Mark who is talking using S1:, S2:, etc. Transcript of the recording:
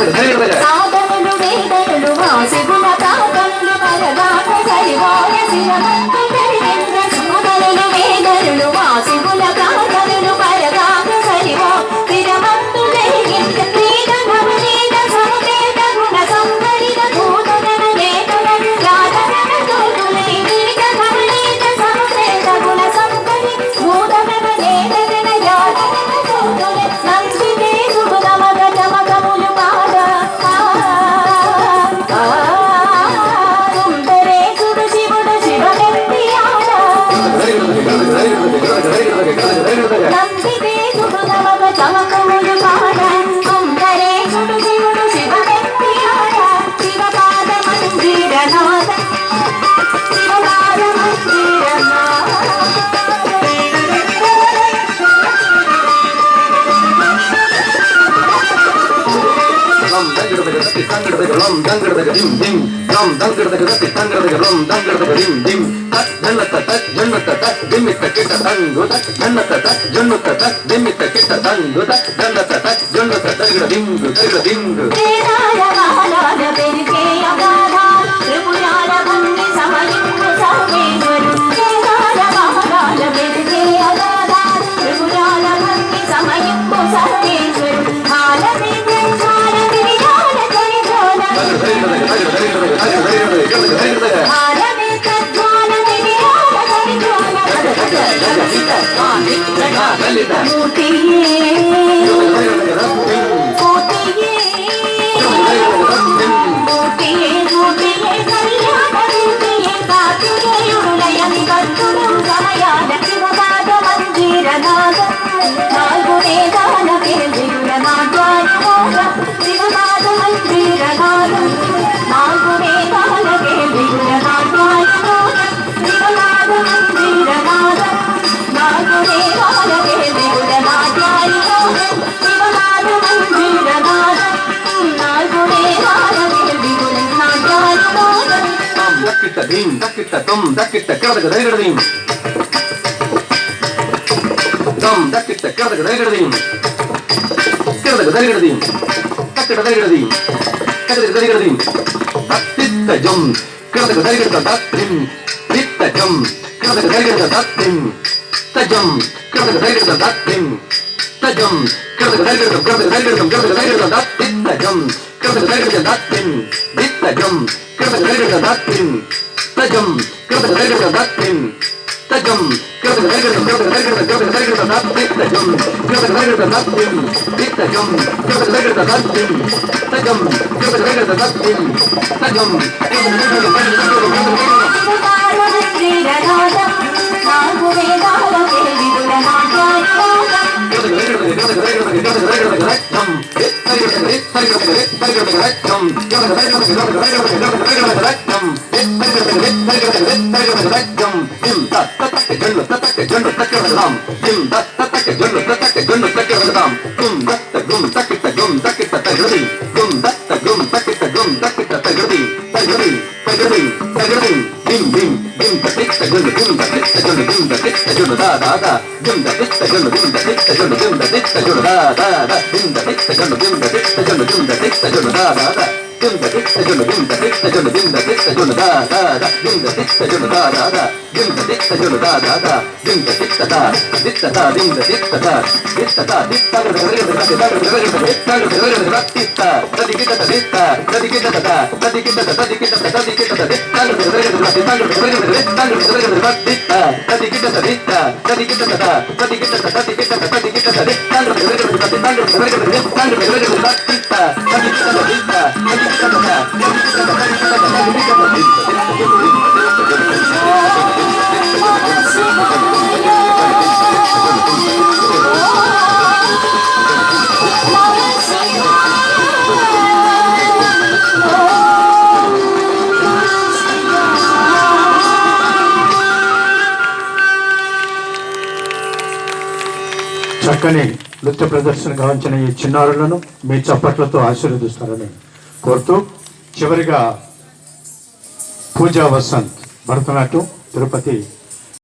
S1: సాధనలు వేదనలు వాసిగుణ ప్రాతములు పరదాన సరివాయసిన మంతు కలిగింద్ర సాధనలు వేదనలు వాసిగుణ ప్రాతములు పరదాన సరివా తిరమంతు కలిగింద్ర ప్రీత నవనీత సమవేత గుణ సంవరిత భూతన నేతన
S2: lam dangadadaga datti dangadadaga lam dangadadaga dim dim lam dangadadaga datti dangadadaga lam dangadadaga dim dim tat jannata dimitta kita tango tat jannata dimitta kita tango tat jannata dagada dingu
S1: కేదారవాలాల పెరిగే అగాధ త్రిపురాల భంగి సమయింపు సర్వేశ్వరు కేదారవాలాల పెరిగే అగాధ త్రిపురాల భంగి సమయింపు సర్వేశ్వరు హాలమే జ్వాల తిరిగాల చరిత్రోల హాలమే జ్వాల తిరిగాల చరిత్రోల మూర్తియే
S2: dim dakita tom dakita kadadaga dagadadim tom dakita kadadaga dagadadim kadadaga dagadadim takita dagadadim kadadaga dagadadim titta jom kadadaga dagadaga datim titta jom kadadaga dagadaga datim tajam kadadaga dagadaga datim tajam kadadaga dagadaga titta jom kadadaga dagadaga datim titta jom kadadaga dagadaga datim tajam kadadaga dagadaga datim tajam kadadaga dagadaga datim tajam kadadaga dagadaga datim tajam kadadaga dagadaga datim tajam kadadaga dagadaga datim tajam
S3: చక్కని నృత్య ప్రదర్శన గావించిన ఈ చిన్నారులను మీ చప్పట్లతో ఆశీర్వదిస్తారని కోరుతూ చివరిగా పూజా వసంత్ భరతనాట్యం తిరుపతి